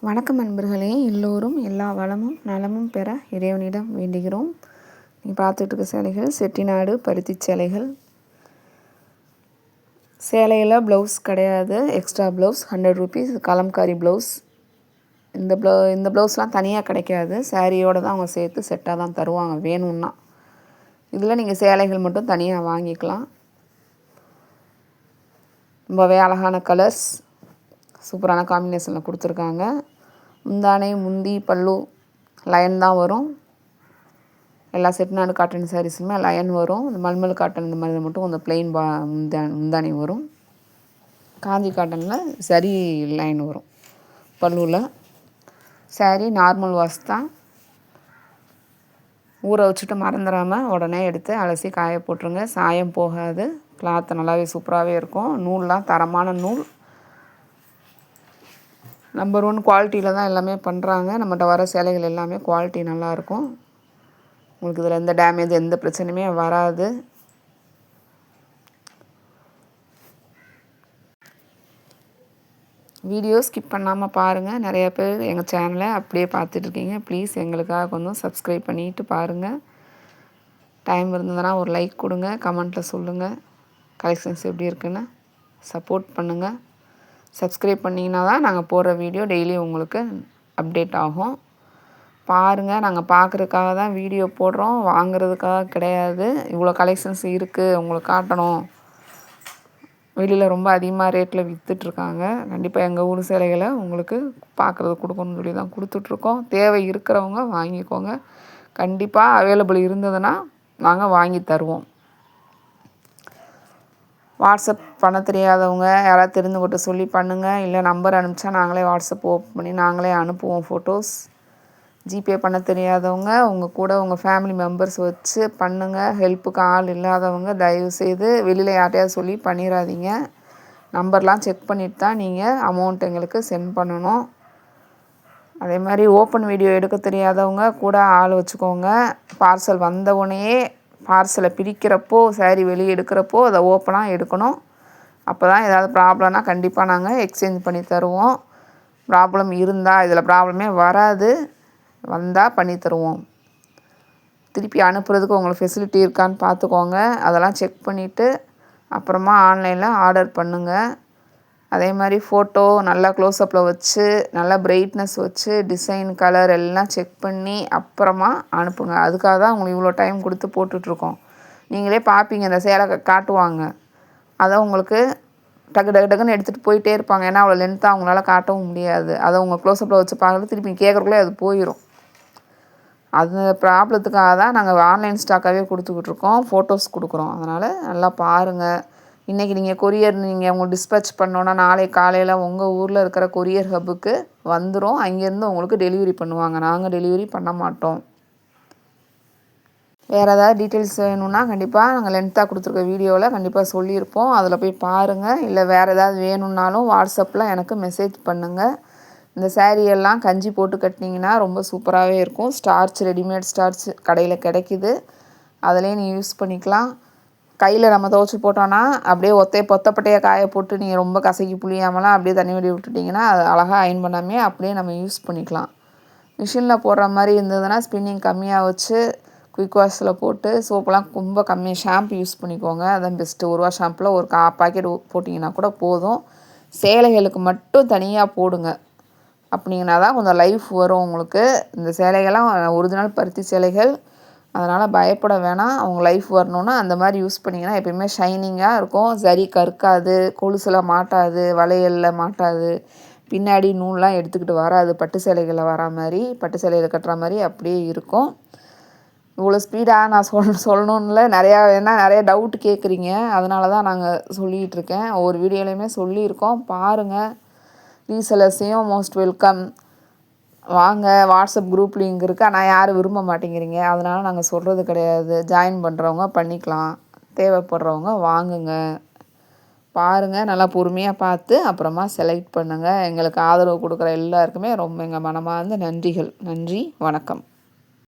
வணக்கம் நண்பர்களே, எல்லோரும் எல்லா வளமும் நலமும் பெற இறைவனிடம் வேண்டுகிறோம். நீங்கள் பார்த்துட்டு இருக்க சேலைகள் செட்டிநாடு பருத்தி சேலைகள். சேலையில் ப்ளவுஸ் கிடையாது, extra blouse 100 rupees. Kalamkari blouse. இந்த ப்ளவுஸ்லாம் தனியாக கிடைக்காது, சாரியோடு தான் அவங்க சேர்த்து செட்டாக தான் தருவாங்க வேணும்னா. இதில் நீங்கள் சேலைகள் மட்டும் தனியாக வாங்கிக்கலாம். ரொம்பவே அழகான கலர்ஸ், சூப்பரான காம்பினேஷனில் கொடுத்துருக்காங்க. முந்தானை முந்தி பல்லு லயன் தான் வரும். எல்லா செட்டிநாடு காட்டன் சாரீஸுமே லயன் வரும். இந்த மல்மல் காட்டன் இந்த மாதிரி மட்டும் கொஞ்சம் ப்ளெயின் முந்தானை வரும். காஞ்சி காட்டனில் சரி லைன் வரும் பல்லுவில். சாரீ நார்மல் வாஷ் தான். ஊற வச்சுட்டு மறந்துடாமல் உடனே எடுத்து அலசி காய போட்டுருங்க. சாயம் போகாது. கிளாத் நல்லாவே சூப்பராகவே இருக்கும். நூல்லாம் தரமான நூல். நம்பர் 1 குவாலிட்டியில் தான் எல்லாமே பண்ணுறாங்க. நம்மகிட்ட வர சேலைகள் எல்லாமே குவாலிட்டி நல்லாயிருக்கும். உங்களுக்கு இதில் எந்த டேமேஜ் எந்த பிரச்சனையுமே வராது. வீடியோ ஸ்கிப் பண்ணாமல் பாருங்கள். நிறைய பேர் எங்கள் சேனலை அப்படியே பார்த்துட்ருக்கீங்க. ப்ளீஸ் எங்களுக்காக கொஞ்சம் சப்ஸ்கிரைப் பண்ணிவிட்டு பாருங்கள். டைம் இருந்ததுன்னா ஒரு லைக் கொடுங்க, கமெண்ட்டில் சொல்லுங்கள் கலெக்ஷன்ஸ் எப்படி இருக்குன்னு. சப்போர்ட் பண்ணுங்கள். சப்ஸ்கிரைப் பண்ணிங்கன்னா தான் நாங்கள் போடுற வீடியோ டெய்லி உங்களுக்கு அப்டேட் ஆகும். பாருங்கள், நாங்கள் பார்க்குறதுக்காக தான் வீடியோ போடுறோம், வாங்குறதுக்காக கிடையாது. இவ்வளோ கலெக்ஷன்ஸ் இருக்குது உங்களுக்கு காட்டணும். வெளியில் ரொம்ப அதிகமாக ரேட்டில் விற்றுட்ருக்காங்க. கண்டிப்பாக எங்கள் ஊர் சேலைகளை உங்களுக்கு பார்க்குறது கொடுக்கணும்னு சொல்லி தான் கொடுத்துட்ருக்கோம். தேவை இருக்கிறவங்க வாங்கிக்கோங்க. கண்டிப்பாக அவைலபிள் இருந்ததுன்னா நாங்கள் வாங்கி தருவோம். வாட்ஸ்அப் பண்ண தெரியாதவங்க யாராவது தெரிஞ்சுக்கிட்ட சொல்லி பண்ணுங்கள். இல்லை நம்பர் அனுப்பிச்சா நாங்களே வாட்ஸ்அப் ஓப்பன் பண்ணி நாங்களே அனுப்புவோம் ஃபோட்டோஸ். ஜிபே பண்ண தெரியாதவங்க உங்கள் கூட உங்கள் ஃபேமிலி மெம்பர்ஸ் வச்சு பண்ணுங்கள். ஹெல்ப்புக்கு ஆள் இல்லாதவங்க தயவுசெய்து வெளியில் யார்ட்டையாவது சொல்லி பண்ணிடாதீங்க. நம்பர்லாம் செக் பண்ணிவிட்டு தான் நீங்கள் அமௌண்ட் எங்களுக்கு சென்ட் பண்ணணும். அதே மாதிரி ஓப்பன் வீடியோ எடுக்க தெரியாதவங்க கூட ஆள் வச்சுக்கோங்க. பார்சல் வந்தவுடனேயே பார்சலை பிரிக்கிறப்போ சாரீ வெளியே எடுக்கிறப்போ அதை ஓப்பனாக எடுக்கணும். அப்போ தான் ஏதாவது ப்ராப்ளம்னா கண்டிப்பாக நாங்கள் எக்ஸ்சேஞ்ச் பண்ணி தருவோம். ப்ராப்ளம் இருந்தால் இதில் ப்ராப்ளமே வராது, வந்தால் பண்ணி தருவோம். திருப்பி அனுப்புறதுக்கு உங்களுக்கு ஃபெசிலிட்டி இருக்கான்னு பார்த்துக்கோங்க. அதெல்லாம் செக் பண்ணிவிட்டு அப்புறமா ஆன்லைனில் ஆர்டர் பண்ணுங்கள். அதே மாதிரி ஃபோட்டோ நல்லா க்ளோஸ்அப்பில் வச்சு நல்லா பிரைட்னஸ் வச்சு டிசைன் கலர் எல்லாம் செக் பண்ணி அப்புறமா அனுப்புங்க. அதுக்காக தான் உங்களுக்கு இவ்வளோ டைம் கொடுத்து போட்டுட்ருக்கோம். நீங்களே பார்ப்பீங்க, இந்த சேலை காட்டுவாங்க, அதை உங்களுக்கு டக்குன்னு எடுத்துகிட்டு போயிட்டே இருப்பாங்க. ஏன்னா அவ்வளோ லென்த்தாக அவங்களால காட்டவும் முடியாது. அதை உங்கள் க்ளோஸ்அப்பில் வச்சு பார்க்குறது திருப்பி கேட்குறக்குள்ளே அது போயிடும். அந்த ப்ராப்ளத்துக்காக தான் நாங்கள் ஆன்லைன் ஸ்டாக்காகவே கொடுத்துக்கிட்ருக்கோம், ஃபோட்டோஸ் கொடுக்குறோம். அதனால் நல்லா பாருங்கள். இன்றைக்கி நீங்கள் கொரியர் உங்களுக்கு டிஸ்பேச் பண்ணோன்னா நாளை காலையில் உங்கள் ஊரில் இருக்கிற கொரியர் ஹப்புக்கு வந்துடும். அங்கேருந்து உங்களுக்கு டெலிவரி பண்ணுவாங்க. நாங்கள் டெலிவரி பண்ண மாட்டோம். வேறு ஏதாவது டீட்டெயில்ஸ் வேணும்னா கண்டிப்பாக நாங்கள் லென்த்தாக கொடுத்துருக்க வீடியோவில் கண்டிப்பாக சொல்லியிருப்போம். அதில் போய் பாருங்கள். இல்லை வேறு ஏதாவது வேணும்னாலும் வாட்ஸ்அப்பில் எனக்கு மெசேஜ் பண்ணுங்கள். இந்த சாரியெல்லாம் கஞ்சி போட்டு கட்டினீங்கன்னா ரொம்ப சூப்பராகவே இருக்கும். ஸ்டார்ச் ரெடிமேட் ஸ்டார்ச் கடையில் கிடைக்கிது, அதிலே நீங்கள் யூஸ் பண்ணிக்கலாம். கையில் நம்ம துவச்சி போட்டோன்னா அப்படியே பொத்தப்பட்டையாக காய போட்டு நீங்கள் ரொம்ப கசக்கி புளியாமலாம் அப்படியே தண்ணி வடி விட்டுட்டிங்கன்னா அது அழகாக அயன் பண்ணாமே அப்படியே நம்ம யூஸ் பண்ணிக்கலாம். மிஷினில் போடுற மாதிரி இருந்ததுன்னா ஸ்பின்னிங் கம்மியாக வச்சு குயிக் வாஷில் போட்டு சோப்பெல்லாம் ரொம்ப கம்மியாக ஷாம்பு யூஸ் பண்ணிக்கோங்க. அதான் பெஸ்ட்டு. 1 ரூபா ஷாம்பில் ஒரு பாக்கெட் போட்டிங்கன்னா கூட போதும். சேலைகளுக்கு மட்டும் தனியாக போடுங்க. அப்படிங்கன்னா தான் கொஞ்சம் லைஃப் வரும் உங்களுக்கு. இந்த சேலைகள்லாம் ஒரிஜினல் பருத்தி சேலைகள், அதனால் பயப்பட வேணாம். அவங்க லைஃப் வரணுன்னா அந்த மாதிரி யூஸ் பண்ணிங்கன்னா எப்பயுமே ஷைனிங்காக இருக்கும். சரி கற்காது, கொலுசில் மாட்டாது, வளையலில் மாட்டாது, பின்னாடி நூல்லாம் எடுத்துக்கிட்டு வராது. பட்டு சேலைகளில் வரா மாதிரி, பட்டு சேலையில் கட்டுற மாதிரி அப்படியே இருக்கும். இவ்வளோ ஸ்பீடாக நான் சொல்லணும்ல, நிறையா டவுட் கேட்குறீங்க. அதனால தான் நாங்கள் சொல்லிகிட்ருக்கேன். ஒவ்வொரு வீடியோலையுமே சொல்லியிருக்கோம், பாருங்கள். ரீசெலர்ஸையும் மோஸ்ட் வெல்கம். வாங்க, வாட்ஸ்அப் குரூப் லிங்க் இருக்குது. ஆனால் யாரும் விரும்ப மாட்டேங்கிறீங்க, அதனால் நாங்கள் சொல்கிறது கிடையாது. ஜாயின் பண்ணுறவங்க பண்ணிக்கலாம், தேவைப்படுறவங்க வாங்குங்க. பாருங்கள், நல்லா பொறுமையாக பார்த்து அப்புறமா செலக்ட் பண்ணுங்கள். எங்களுக்கு ஆதரவு கொடுக்குற எல்லாருக்குமே ரொம்ப எங்கள் மனமார்ந்த நன்றிகள். நன்றி, வணக்கம்.